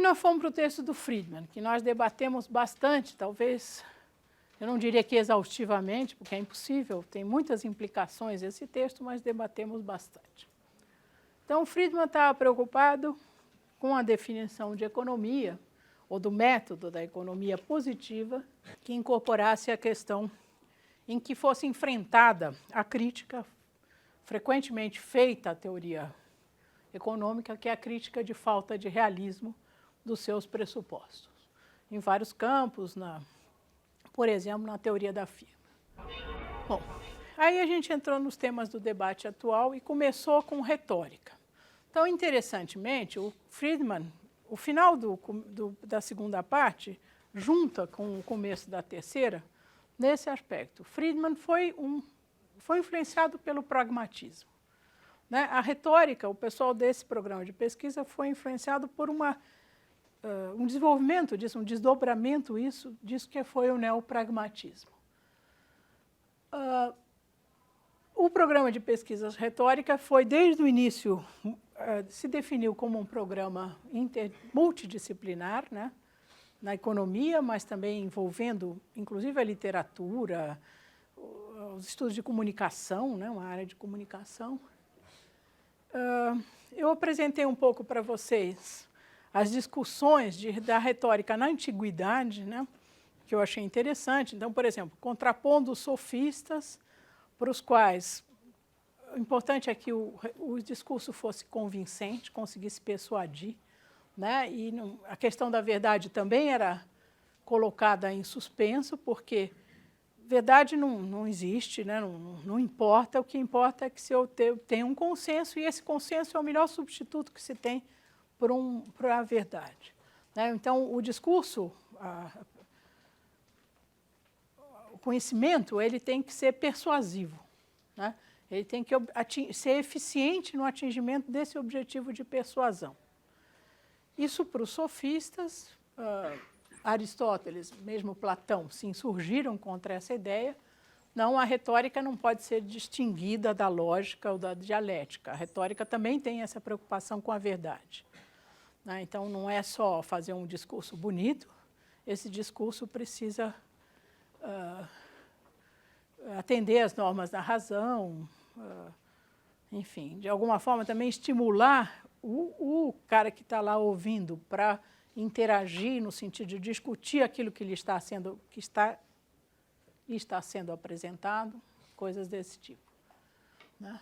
Aí nós fomos para o texto do Friedman, que nós debatemos bastante, talvez, eu não diria que exaustivamente, porque é impossível, tem muitas implicações esse texto, mas debatemos bastante. Então, o Friedman estava preocupado com a definição de economia, ou do método da economia positiva, que incorporasse a questão em que fosse enfrentada a crítica frequentemente feita à teoria econômica, que é a crítica de falta de realismo dos seus pressupostos, em vários campos, por exemplo, na teoria da firma. Bom, aí a gente entrou nos temas do debate atual e começou com retórica. Então, interessantemente, o Friedman, o final da segunda parte, junta com o começo da terceira, nesse aspecto. Friedman foi influenciado pelo pragmatismo, né? A retórica, o pessoal desse programa de pesquisa foi influenciado por um desenvolvimento disso, um desdobramento disso que foi o neopragmatismo. O programa de pesquisas retórica foi, desde o início, se definiu como um programa multidisciplinar, né, na economia, mas também envolvendo, inclusive, a literatura, os estudos de comunicação, né, uma área de comunicação. Eu apresentei um pouco para vocês as discussões da retórica na antiguidade, né, que eu achei interessante. Então, por exemplo, contrapondo os sofistas, para os quais o importante é que o discurso fosse convincente, conseguisse persuadir, né, e a questão da verdade também era colocada em suspenso, porque verdade não existe, né, não importa, o que importa é que se eu tenho um consenso, e esse consenso é o melhor substituto que se tem para a verdade, né? Então, o discurso, o conhecimento, ele tem que ser persuasivo, né? Ele tem que ser eficiente no atingimento desse objetivo de persuasão. Isso para os sofistas, Aristóteles, mesmo Platão, se insurgiram contra essa ideia. Não, a retórica não pode ser distinguida da lógica ou da dialética. A retórica também tem essa preocupação com a verdade, né? Então, não é só fazer um discurso bonito, esse discurso precisa atender às normas da razão, enfim, de alguma forma também estimular o cara que está lá ouvindo para interagir no sentido de discutir aquilo que está sendo apresentado, coisas desse tipo, né?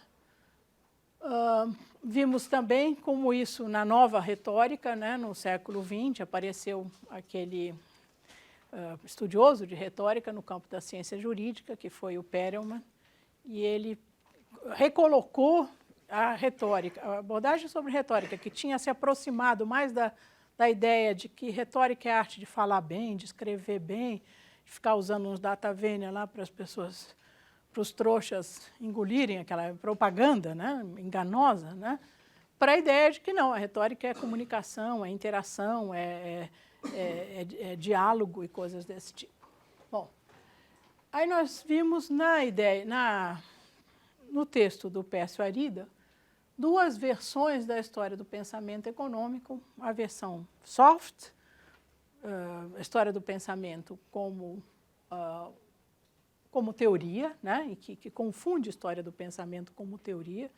Vimos também como isso, na nova retórica, né, no século XX, apareceu aquele estudioso de retórica no campo da ciência jurídica, que foi o Perelman, e ele recolocou a retórica, a abordagem sobre retórica, que tinha se aproximado mais da ideia de que retórica é a arte de falar bem, de escrever bem, de ficar usando uns data vênia lá para as pessoas, para os trouxas engolirem aquela propaganda, né, enganosa, né, para a ideia de que não, a retórica é comunicação, é interação, é diálogo e coisas desse tipo. Bom, aí nós vimos no texto do Pércio Arida, duas versões da história do pensamento econômico, a versão soft, a história do pensamento como teoria, né, e que confunde a história do pensamento como teoria,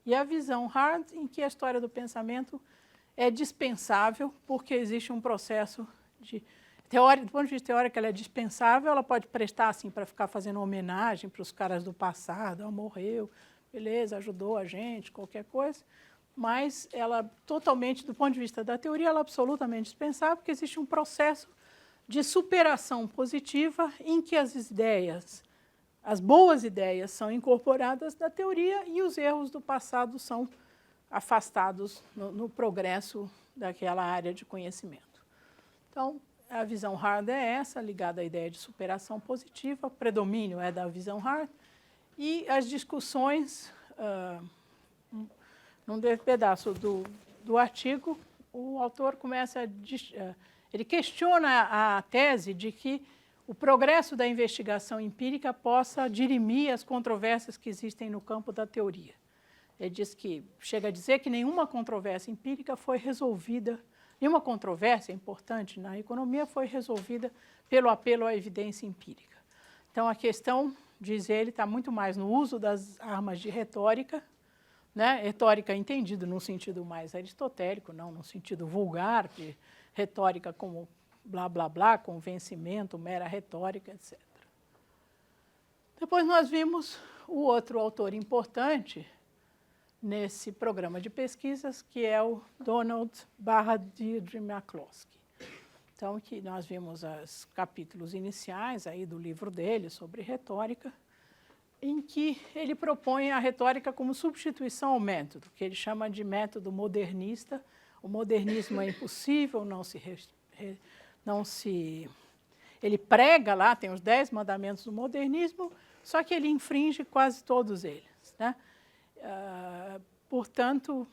e a visão hard, em que a história do pensamento é dispensável, porque existe um processo do ponto de vista teórico, ela é dispensável, ela pode prestar assim para ficar fazendo homenagem para os caras do passado, morreu, beleza, ajudou a gente, qualquer coisa, mas ela totalmente, do ponto de vista da teoria, ela é absolutamente dispensável, porque existe um processo de superação positiva em que as boas ideias são incorporadas na teoria e os erros do passado são afastados no progresso daquela área de conhecimento. Então, a visão hard é essa, ligada à ideia de superação positiva, o predomínio é da visão hard, e as discussões, num pedaço do artigo, o autor ele questiona a tese de que o progresso da investigação empírica possa dirimir as controvérsias que existem no campo da teoria. Ele diz que, chega a dizer que nenhuma controvérsia empírica foi resolvida Nenhuma controvérsia importante na economia foi resolvida pelo apelo à evidência empírica. Então, a questão, diz ele, está muito mais no uso das armas de retórica, né? Retórica entendido no sentido mais aristotélico, não no sentido vulgar, de retórica como blá, blá, blá, convencimento, mera retórica, etc. Depois nós vimos o outro autor importante nesse programa de pesquisas, que é o Donald/Deirdre McCloskey. Então, que nós vimos os capítulos iniciais aí do livro dele sobre retórica, em que ele propõe a retórica como substituição ao método, que ele chama de método modernista. O modernismo é impossível, ele prega lá, tem os 10 mandamentos do modernismo, só que ele infringe quase todos eles, né? Portanto,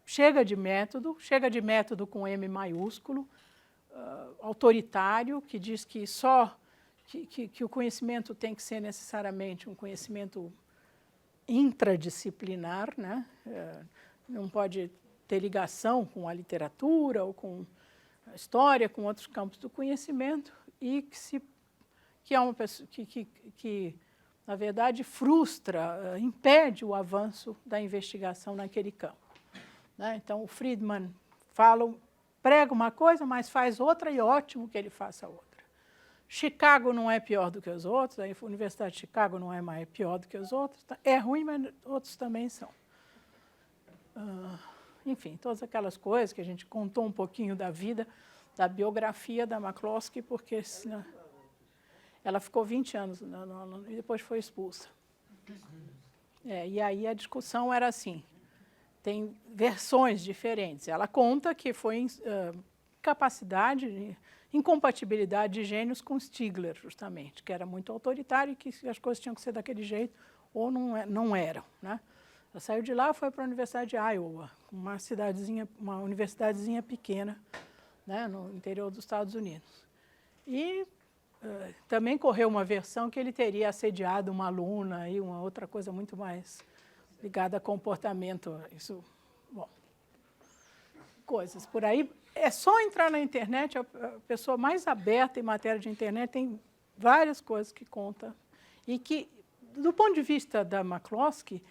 chega de método com M maiúsculo, autoritário, que diz que que o conhecimento tem que ser necessariamente um conhecimento intradisciplinar, né? Não pode ter ligação com a literatura ou com a história, com outros campos do conhecimento, e que é uma pessoa que na verdade, frustra, impede o avanço da investigação naquele campo, né? Então, o Friedman prega uma coisa, mas faz outra, e ótimo que ele faça outra. Chicago não é pior do que os outros, a Universidade de Chicago não é mais pior do que os outros, é ruim, mas outros também são. Enfim, todas aquelas coisas que a gente contou um pouquinho da vida, da biografia da McCloskey, porque senão, ela ficou 20 anos e depois foi expulsa. E aí a discussão era assim, tem versões diferentes. Ela conta que foi incompatibilidade de gênios com Stigler, justamente, que era muito autoritário e que as coisas tinham que ser daquele jeito ou não eram, né? Ela saiu de lá e foi para a Universidade de Iowa, uma universidadezinha pequena, né, no interior dos Estados Unidos. E também correu uma versão que ele teria assediado uma aluna e uma outra coisa muito mais ligada a comportamento. Isso, bom, coisas por aí. É só entrar na internet, a pessoa mais aberta em matéria de internet tem várias coisas que conta. E que, do ponto de vista da McCloskey,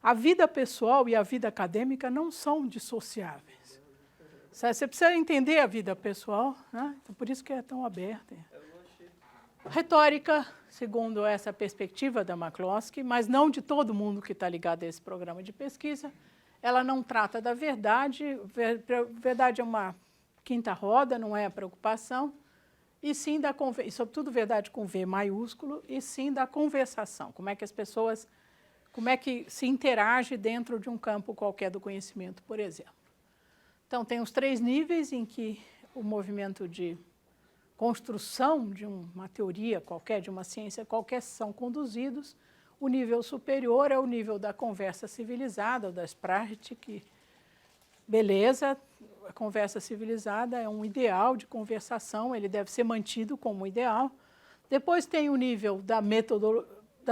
a vida pessoal e a vida acadêmica não são dissociáveis. Você precisa entender a vida pessoal, né? Então, por isso que é tão aberta. Retórica, segundo essa perspectiva da McCloskey, mas não de todo mundo que está ligado a esse programa de pesquisa, ela não trata da verdade. Verdade é uma quinta roda, não é a preocupação, e sim e sobretudo verdade com V maiúsculo, e sim da conversação, como é que se interage dentro de um campo qualquer do conhecimento, por exemplo. Então, tem os 3 níveis em que o movimento de construção de uma teoria qualquer, de uma ciência qualquer, são conduzidos. O nível superior é o nível da conversa civilizada, ou da Sprache, que, beleza, a conversa civilizada é um ideal de conversação, ele deve ser mantido como ideal. Depois tem o nível da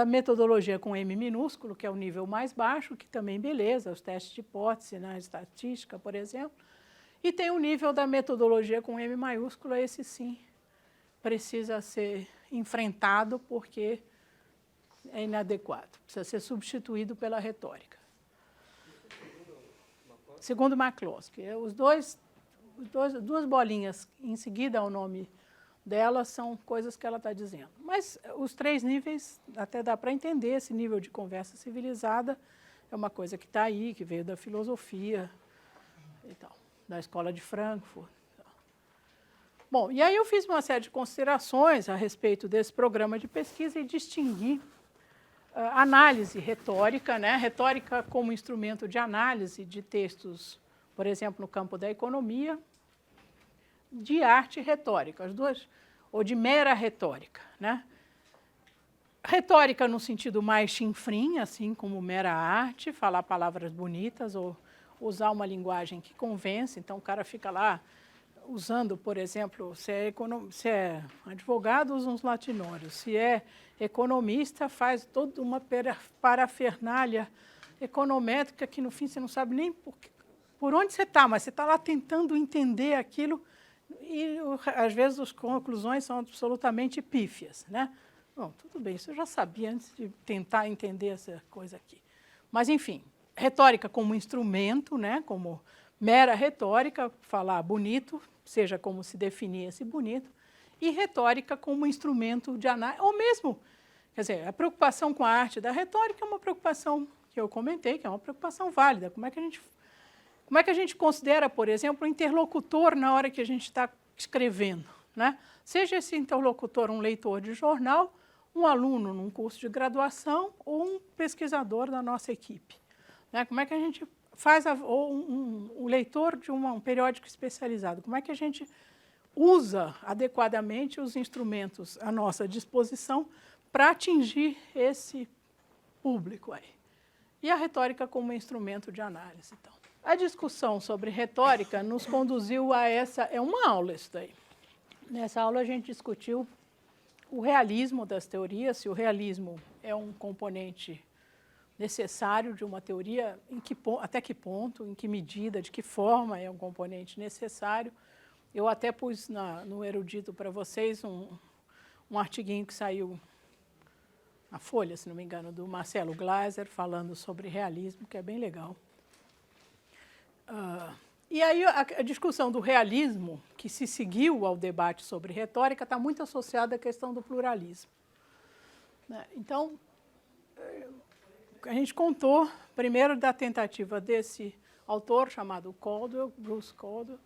metodologia com M minúsculo, que é o nível mais baixo, que também, beleza, os testes de hipótese, na estatística, por exemplo. E tem o nível da metodologia com M maiúsculo, esse sim precisa ser enfrentado porque é inadequado, precisa ser substituído pela retórica. Segundo McCloskey, duas bolinhas em seguida ao nome dela são coisas que ela está dizendo. Mas os 3 níveis, até dá para entender, esse nível de conversa civilizada é uma coisa que está aí, que veio da filosofia e tal, da Escola de Frankfurt. Bom, e aí eu fiz uma série de considerações a respeito desse programa de pesquisa e distingui análise retórica, né? Retórica como instrumento de análise de textos, por exemplo, no campo da economia, de arte e retórica, as duas, ou de mera retórica, né? Retórica no sentido mais chinfrim, assim como mera arte, falar palavras bonitas ou usar uma linguagem que convence, então o cara fica lá usando, por exemplo, se é advogado, usa uns latinórios, se é economista, faz toda uma parafernália econométrica que, no fim, você não sabe nem por onde você está, mas você está lá tentando entender aquilo e, às vezes, as conclusões são absolutamente pífias, né? Bom, tudo bem, isso eu já sabia antes de tentar entender essa coisa aqui. Mas, enfim, retórica como instrumento, né? Como mera retórica, falar bonito, seja como se definir esse bonito, e retórica como instrumento de análise, ou mesmo, quer dizer, a preocupação com a arte da retórica é uma preocupação que eu comentei, que é uma preocupação válida. Como é que a gente considera, por exemplo, o interlocutor na hora que a gente está escrevendo, né? Seja esse interlocutor um leitor de jornal, um aluno num curso de graduação ou um pesquisador da nossa equipe, né? Como é que a gente faz, ou um leitor de um periódico especializado, como é que a gente usa adequadamente os instrumentos à nossa disposição para atingir esse público aí. E a retórica como instrumento de análise, então. A discussão sobre retórica nos conduziu a essa... É uma aula isso daí. Nessa aula a gente discutiu o realismo das teorias, se o realismo é um componente necessário de uma teoria, até que ponto, em que medida, de que forma é um componente necessário. Eu até pus no Erudito para vocês um artiguinho que saiu na Folha, se não me engano, do Marcelo Gleiser, falando sobre realismo, que é bem legal. E aí a discussão do realismo, que se seguiu ao debate sobre retórica, está muito associada à questão do pluralismo. Então, a gente contou, primeiro, da tentativa desse autor, chamado Caldwell, Bruce Caldwell,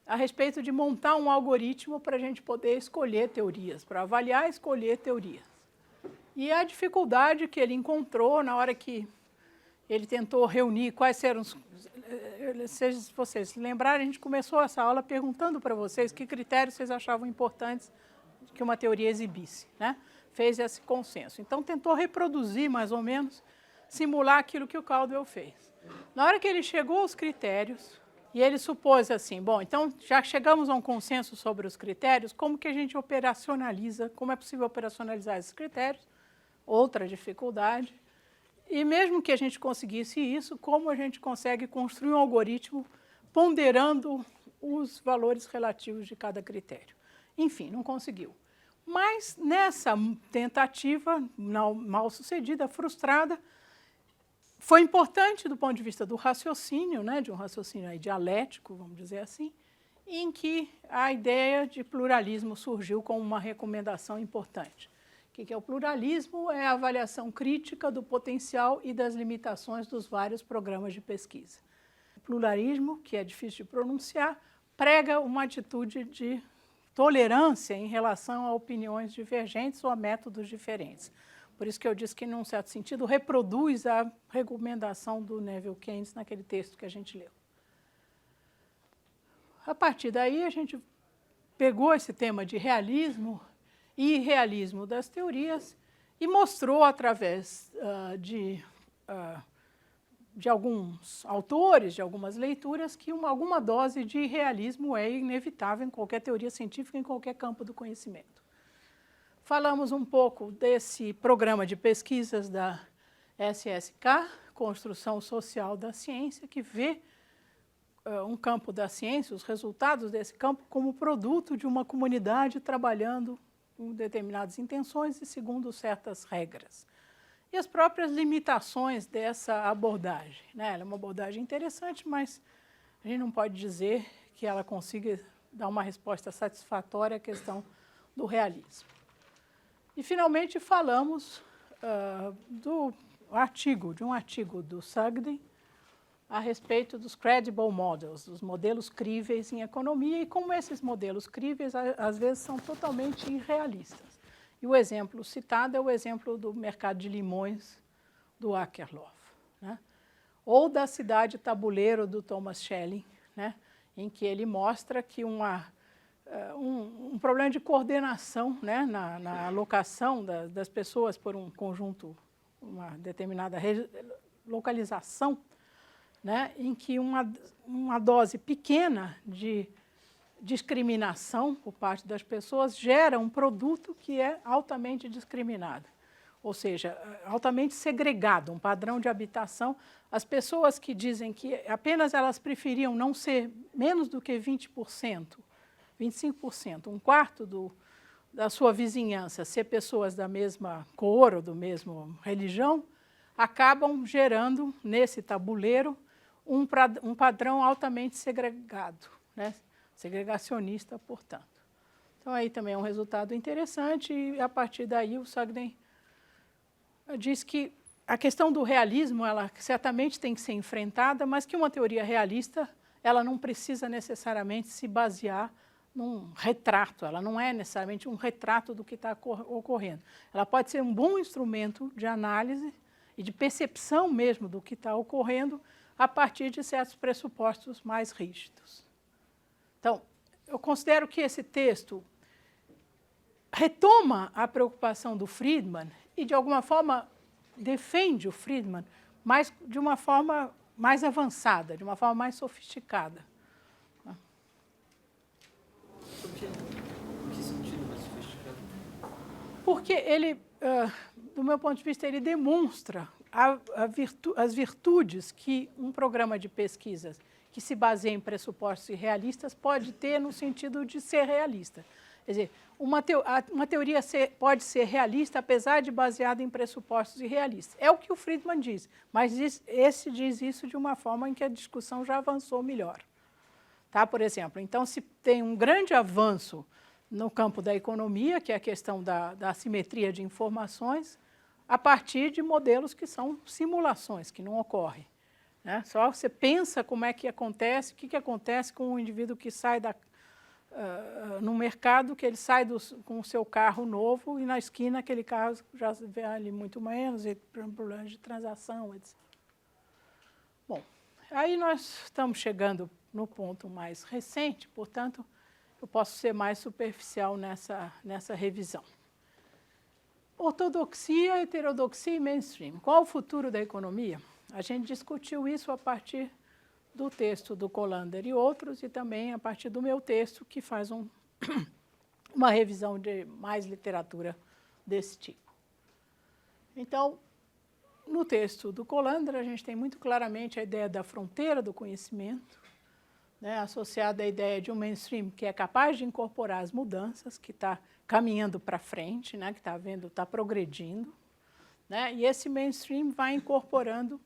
a respeito de montar um algoritmo para a gente poder escolher teorias, para avaliar e escolher teorias. E a dificuldade que ele encontrou na hora que ele tentou reunir quais eram os... Se vocês se lembrarem, a gente começou essa aula perguntando para vocês que critérios vocês achavam importantes que uma teoria exibisse, né? Fez esse consenso. Então, tentou reproduzir, mais ou menos, simular aquilo que o Caldwell fez. Na hora que ele chegou aos critérios, e ele supôs assim, bom, então, já chegamos a um consenso sobre os critérios, como que a gente operacionaliza, como é possível operacionalizar esses critérios? Outra dificuldade. E mesmo que a gente conseguisse isso, como a gente consegue construir um algoritmo ponderando os valores relativos de cada critério? Enfim, não conseguiu. Mas nessa tentativa mal sucedida, frustrada, foi importante do ponto de vista do raciocínio, né, de um raciocínio aí dialético, vamos dizer assim, em que a ideia de pluralismo surgiu como uma recomendação importante. O que é o pluralismo? É a avaliação crítica do potencial e das limitações dos vários programas de pesquisa. O pluralismo, que é difícil de pronunciar, prega uma atitude de tolerância em relação a opiniões divergentes ou a métodos diferentes. Por isso que eu disse que, num certo sentido, reproduz a recomendação do Neville Keynes naquele texto que a gente leu. A partir daí, a gente pegou esse tema de realismo e irrealismo das teorias e mostrou, através de alguns autores, de algumas leituras, que alguma dose de irrealismo é inevitável em qualquer teoria científica, em qualquer campo do conhecimento. Falamos um pouco desse programa de pesquisas da SSK, Construção Social da Ciência, que vê um campo da ciência, os resultados desse campo, como produto de uma comunidade trabalhando com determinadas intenções e segundo certas regras. E as próprias limitações dessa abordagem, né? Ela é uma abordagem interessante, mas a gente não pode dizer que ela consiga dar uma resposta satisfatória à questão do realismo. E, finalmente, falamos de um artigo do Sugden a respeito dos credible models, dos modelos críveis em economia, e como esses modelos críveis, às vezes, são totalmente irrealistas. E o exemplo citado é o exemplo do mercado de limões do Akerlof, né? Ou da cidade tabuleiro do Thomas Schelling, né? Em que ele mostra que um problema de coordenação, né? na alocação das pessoas por um conjunto, uma determinada localização, né, em que uma dose pequena de discriminação por parte das pessoas gera um produto que é altamente discriminado. ou seja, altamente segregado, um padrão de habitação. As pessoas que dizem que apenas elas preferiam não ser menos do que 20%, 25%, um quarto da sua vizinhança ser pessoas da mesma cor ou do mesmo religião, acabam gerando, nesse tabuleiro, um padrão altamente segregado, né? Segregacionista, portanto. Então, aí também é um resultado interessante, e a partir daí o Sugden diz que a questão do realismo, ela certamente tem que ser enfrentada, mas que uma teoria realista, ela não precisa necessariamente se basear num retrato, ela não é necessariamente um retrato do que está ocorrendo. Ela pode ser um bom instrumento de análise e de percepção mesmo do que está ocorrendo a partir de certos pressupostos mais rígidos. Então, eu considero que esse texto retoma a preocupação do Friedman e, de alguma forma, defende o Friedman, mas de uma forma mais avançada, de uma forma mais sofisticada. Por que sentido mais sofisticado? Porque ele, do meu ponto de vista, ele demonstra as virtudes que um programa de pesquisas que se baseia em pressupostos irrealistas pode ter no sentido de ser realista. Quer dizer, uma teoria pode ser realista, apesar de baseada em pressupostos irrealistas. É o que o Friedman diz, mas esse diz isso de uma forma em que a discussão já avançou melhor. Tá? Por exemplo, então, se tem um grande avanço no campo da economia, que é a questão da assimetria de informações, a partir de modelos que são simulações, que não ocorrem. Né? Só você pensa como é que acontece, o que acontece com o indivíduo que sai no mercado, que ele sai com o seu carro novo e na esquina aquele carro já vê ali muito menos, e problemas de transação, etc. Bom, aí nós estamos chegando no ponto mais recente, portanto, eu posso ser mais superficial nessa revisão. Ortodoxia, heterodoxia e mainstream. Qual o futuro da economia? A gente discutiu isso a partir do texto do Colander e outros, e também a partir do meu texto, que faz uma revisão de mais literatura desse tipo. Então, no texto do Colander, a gente tem muito claramente a ideia da fronteira do conhecimento, né, associada à ideia de um mainstream que é capaz de incorporar as mudanças, que está caminhando para frente, né, que está progredindo, né, e esse mainstream vai incorporando,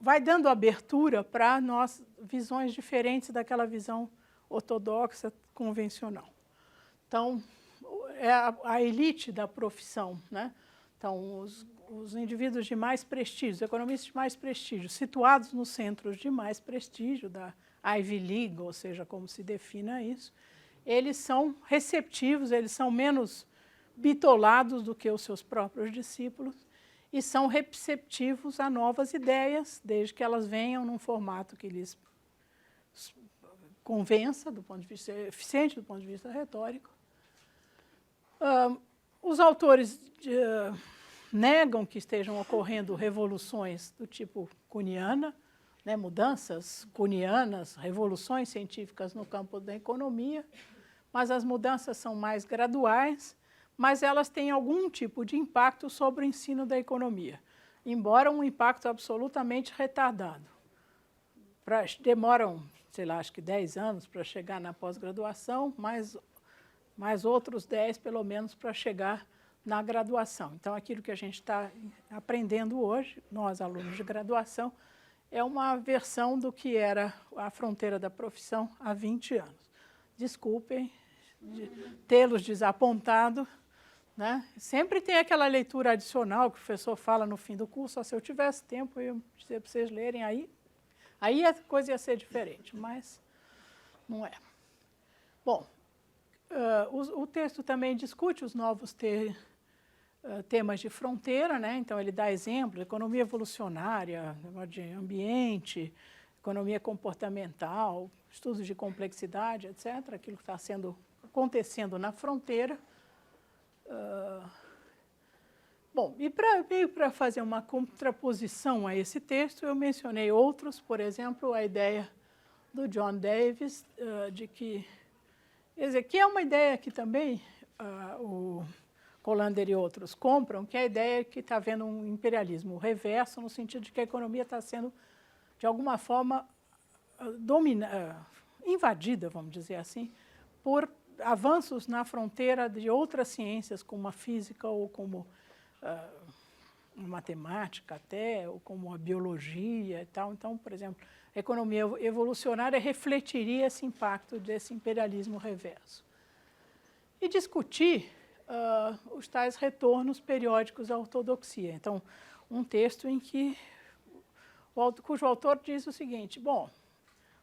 vai dando abertura para visões diferentes daquela visão ortodoxa, convencional. Então, é a elite da profissão, né? Então, os indivíduos de mais prestígio, os economistas de mais prestígio, situados nos centros de mais prestígio, da Ivy League, ou seja, como se defina isso, eles são receptivos, eles são menos bitolados do que os seus próprios discípulos, e são receptivos a novas ideias, desde que elas venham num formato que lhes convença, do ponto de vista eficiente, do ponto de vista retórico. Os autores negam que estejam ocorrendo revoluções do tipo Kuhniana, né, mudanças kuhnianas, revoluções científicas no campo da economia, mas as mudanças são mais graduais, mas elas têm algum tipo de impacto sobre o ensino da economia, embora um impacto absolutamente retardado. Demoram, sei lá, acho que 10 anos para chegar na pós-graduação, mais outros 10, pelo menos, para chegar na graduação. Então, aquilo que a gente está aprendendo hoje, nós, alunos de graduação, é uma versão do que era a fronteira da profissão há 20 anos. Desculpem tê-los desapontado, né? Sempre tem aquela leitura adicional que o professor fala no fim do curso, se eu tivesse tempo, eu ia dizer para vocês lerem, aí a coisa ia ser diferente, mas não é. Bom, o texto também discute os novos temas de fronteira, né? Então ele dá exemplos, economia evolucionária, de ambiente, economia comportamental, estudos de complexidade, etc., aquilo que está acontecendo na fronteira. Bom, e para fazer uma contraposição a esse texto, eu mencionei outros, por exemplo, a ideia do John Davis, de que, quer dizer, que é uma ideia que também o Colander e outros compram, que a ideia é que está havendo um imperialismo reverso, no sentido de que a economia está sendo, de alguma forma, invadida, vamos dizer assim, por avanços na fronteira de outras ciências, como a física ou como a matemática até, ou como a biologia e tal. Então, por exemplo, a economia evolucionária refletiria esse impacto desse imperialismo reverso. E discutir os tais retornos periódicos à ortodoxia. Então, um texto em que cujo autor diz o seguinte: bom,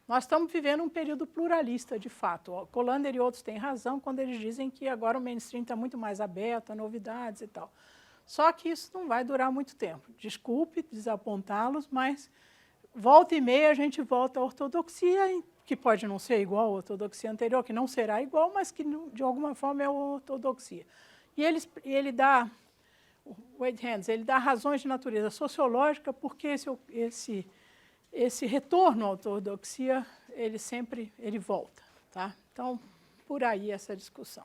nós estamos vivendo um período pluralista, de fato. O Colander e outros têm razão quando eles dizem que agora o mainstream está muito mais aberto a novidades e tal. Só que isso não vai durar muito tempo. Desculpe desapontá-los, mas volta e meia a gente volta à ortodoxia, que pode não ser igual à ortodoxia anterior, que não será igual, mas que de alguma forma é a ortodoxia. E ele dá, o Wade Hands, ele dá razões de natureza sociológica porque esse retorno à ortodoxia, ele volta. Tá? Então, por aí essa discussão.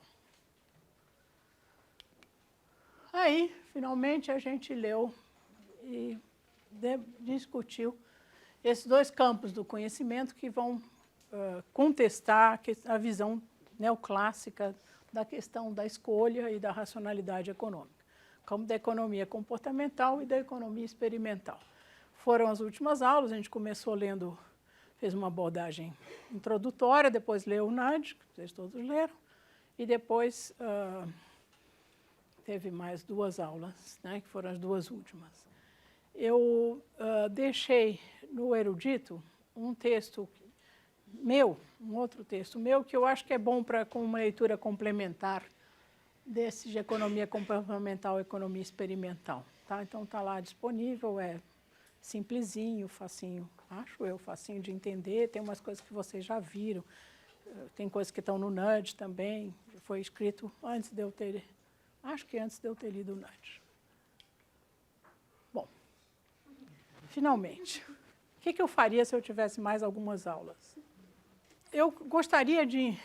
Aí, finalmente, a gente leu e discutiu esses dois campos do conhecimento que vão contestar a visão neoclássica da questão da escolha e da racionalidade econômica, como da economia comportamental e da economia experimental. Foram as últimas aulas, a gente começou lendo, fez uma abordagem introdutória, depois leu o Nudge, que vocês todos leram, e depois teve mais 2 aulas, né, que foram as 2 últimas. Eu deixei no Erudito um texto meu, um outro texto meu, que eu acho que é bom como uma leitura complementar desse de economia comportamental e economia experimental. Tá? Então, está lá disponível, é simplesinho, facinho, acho eu, facinho de entender, tem umas coisas que vocês já viram, tem coisas que estão no Nudge também, foi escrito antes de eu ter, acho que antes de eu ter lido o Nudge. Bom, finalmente, o que eu faria se eu tivesse mais algumas aulas? Eu gostaria de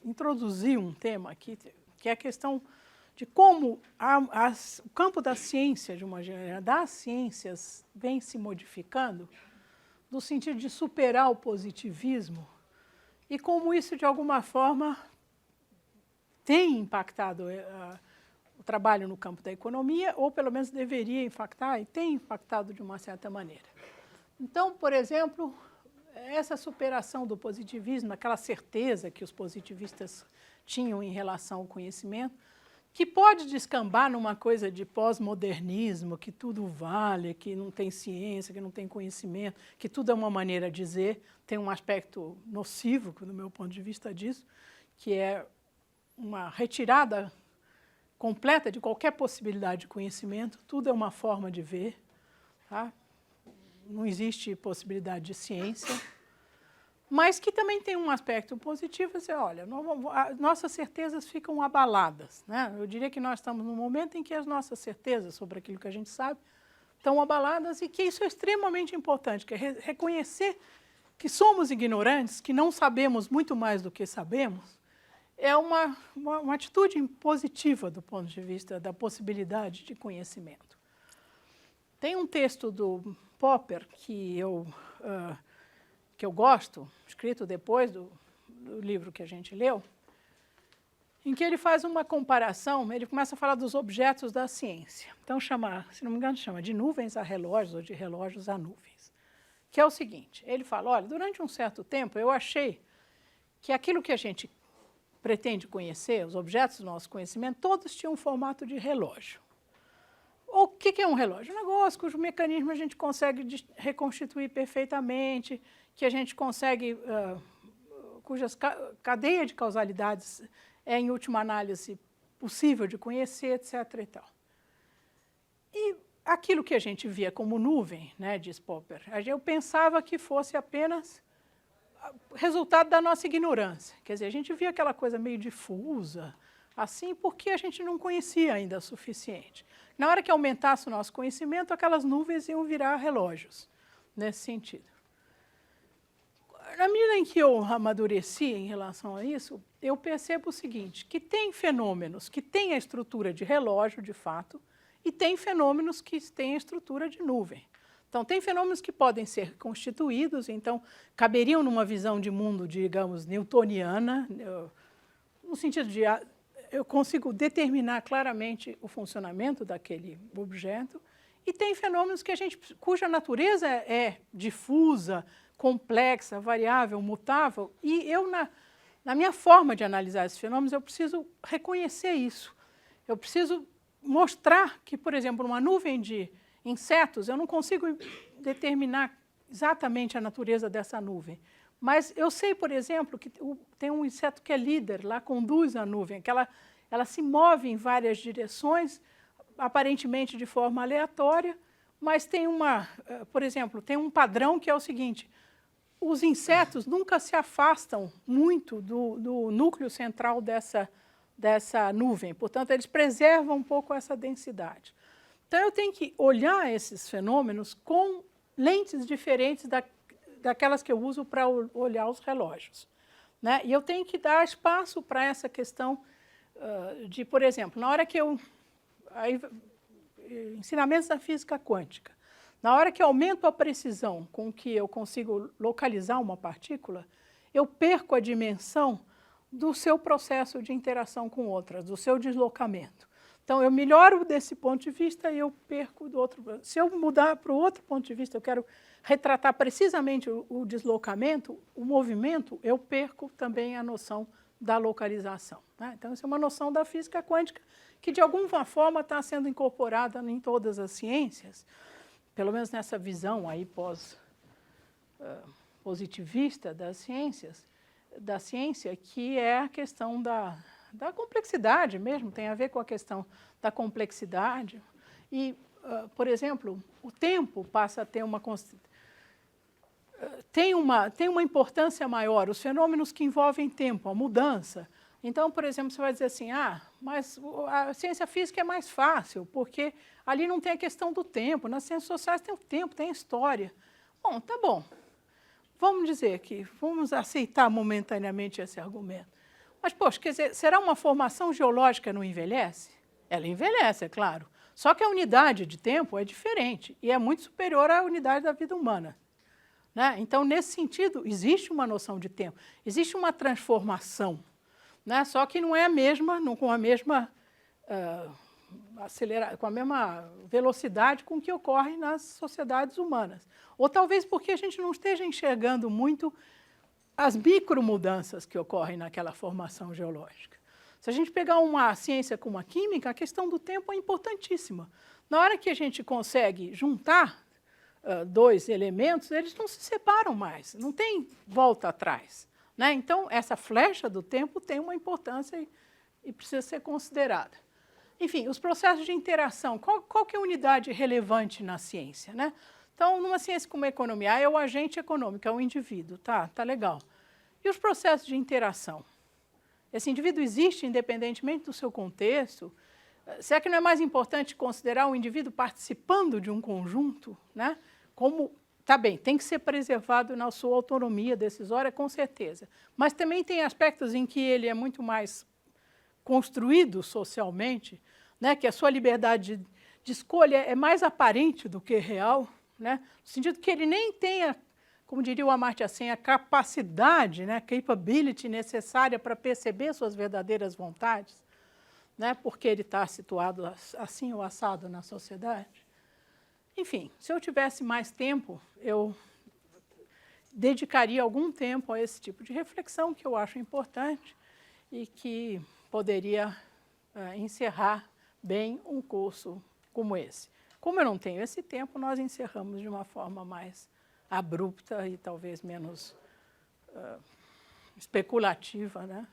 introduzir um tema aqui, que é a questão de como o campo da ciência, de uma maneira, das ciências, vem se modificando, no sentido de superar o positivismo, e como isso, de alguma forma, tem impactado o trabalho no campo da economia, ou pelo menos deveria impactar, e tem impactado de uma certa maneira. Então, por exemplo, essa superação do positivismo, aquela certeza que os positivistas tinham em relação ao conhecimento, que pode descambar numa coisa de pós-modernismo, que tudo vale, que não tem ciência, que não tem conhecimento, que tudo é uma maneira de dizer, tem um aspecto nocivo, do meu ponto de vista disso, que é uma retirada completa de qualquer possibilidade de conhecimento, tudo é uma forma de ver, tá? Não existe possibilidade de ciência, mas que também tem um aspecto positivo, você olha, nossas certezas ficam abaladas, né? Eu diria que nós estamos num momento em que as nossas certezas sobre aquilo que a gente sabe estão abaladas e que isso é extremamente importante, que é reconhecer que somos ignorantes, que não sabemos muito mais do que sabemos, é uma atitude positiva do ponto de vista da possibilidade de conhecimento. Tem um texto do Popper que eu gosto, escrito depois do livro que a gente leu, em que ele faz uma comparação, ele começa a falar dos objetos da ciência. Então, se não me engano, chama de nuvens a relógios ou de relógios a nuvens. Que é o seguinte, ele fala, olha, durante um certo tempo eu achei que aquilo que a gente pretende conhecer, os objetos do nosso conhecimento, todos tinham um formato de relógio. O que é um relógio? Um negócio cujo mecanismo a gente consegue reconstituir perfeitamente, que a gente consegue, cuja cadeia de causalidades é, em última análise, possível de conhecer, etc. e tal. E aquilo que a gente via como nuvem, né, diz Popper, eu pensava que fosse apenas resultado da nossa ignorância. Quer dizer, a gente via aquela coisa meio difusa, assim, porque a gente não conhecia ainda o suficiente. Na hora que aumentasse o nosso conhecimento, aquelas nuvens iam virar relógios, nesse sentido. Na medida em que eu amadureci em relação a isso, eu percebo o seguinte, que tem fenômenos que têm a estrutura de relógio, de fato, e tem fenômenos que têm a estrutura de nuvem. Então, tem fenômenos que podem ser constituídos, então, caberiam numa visão de mundo, digamos, newtoniana, no sentido de eu consigo determinar claramente o funcionamento daquele objeto, e tem fenômenos que cuja natureza é difusa, complexa, variável, mutável, e eu, na minha forma de analisar esses fenômenos, eu preciso reconhecer isso. Eu preciso mostrar que, por exemplo, uma nuvem de insetos, eu não consigo determinar exatamente a natureza dessa nuvem. Mas eu sei, por exemplo, que tem um inseto que é líder, lá conduz a nuvem, que ela se move em várias direções, aparentemente de forma aleatória, mas tem por exemplo, tem um padrão que é o seguinte, os insetos nunca se afastam muito do núcleo central dessa nuvem, portanto, eles preservam um pouco essa densidade. Então, eu tenho que olhar esses fenômenos com lentes diferentes daquelas que eu uso para olhar os relógios, né? E eu tenho que dar espaço para essa questão de, por exemplo, na hora que ensinamentos da física quântica, na hora que eu aumento a precisão com que eu consigo localizar uma partícula, eu perco a dimensão do seu processo de interação com outras, do seu deslocamento. Então, eu melhoro desse ponto de vista e eu perco do outro. Se eu mudar para o outro ponto de vista, eu quero retratar precisamente o deslocamento, o movimento, eu perco também a noção da localização, né? Então, isso é uma noção da física quântica que, de alguma forma, está sendo incorporada em todas as ciências, pelo menos nessa visão aí positivista das ciências, da ciência, que é a questão da complexidade mesmo, tem a ver com a questão da complexidade. E, por exemplo, o tempo passa a ter tem uma importância maior, os fenômenos que envolvem tempo, a mudança. Então, por exemplo, você vai dizer assim, mas a ciência física é mais fácil, porque ali não tem a questão do tempo, nas ciências sociais tem o tempo, tem a história. Bom, tá bom. Vamos dizer que vamos aceitar momentaneamente esse argumento. Mas, poxa, quer dizer, será uma formação geológica não envelhece? Ela envelhece, é claro. Só que a unidade de tempo é diferente e é muito superior à unidade da vida humana, né? Então, nesse sentido, existe uma noção de tempo, existe uma transformação, né? Só que não é a mesma, não com a mesma com a mesma velocidade com que ocorre nas sociedades humanas. Ou talvez porque a gente não esteja enxergando muito as micromudanças que ocorrem naquela formação geológica. Se a gente pegar uma ciência como a química, a questão do tempo é importantíssima. Na hora que a gente consegue juntar dois elementos, eles não se separam mais, não tem volta atrás, né? Então, essa flecha do tempo tem uma importância e precisa ser considerada. Enfim, os processos de interação, qual que é a unidade relevante na ciência, né? Então, numa ciência como a economia, é o agente econômico, é o indivíduo, tá legal. E os processos de interação? Esse indivíduo existe independentemente do seu contexto? Será que não é mais importante considerar o indivíduo participando de um conjunto, né? Como, tá bem, tem que ser preservado na sua autonomia decisória, com certeza. Mas também tem aspectos em que ele é muito mais construído socialmente, né? Que a sua liberdade de escolha é mais aparente do que real, né? No sentido que ele nem tenha, como diria o Amartya Sen, a capacidade, né, capability necessária para perceber suas verdadeiras vontades, né, porque ele está situado assim ou assado na sociedade. Enfim, se eu tivesse mais tempo, eu dedicaria algum tempo a esse tipo de reflexão que eu acho importante e que poderia encerrar bem um curso como esse. Como eu não tenho esse tempo, nós encerramos de uma forma mais abrupta e talvez menos especulativa, né?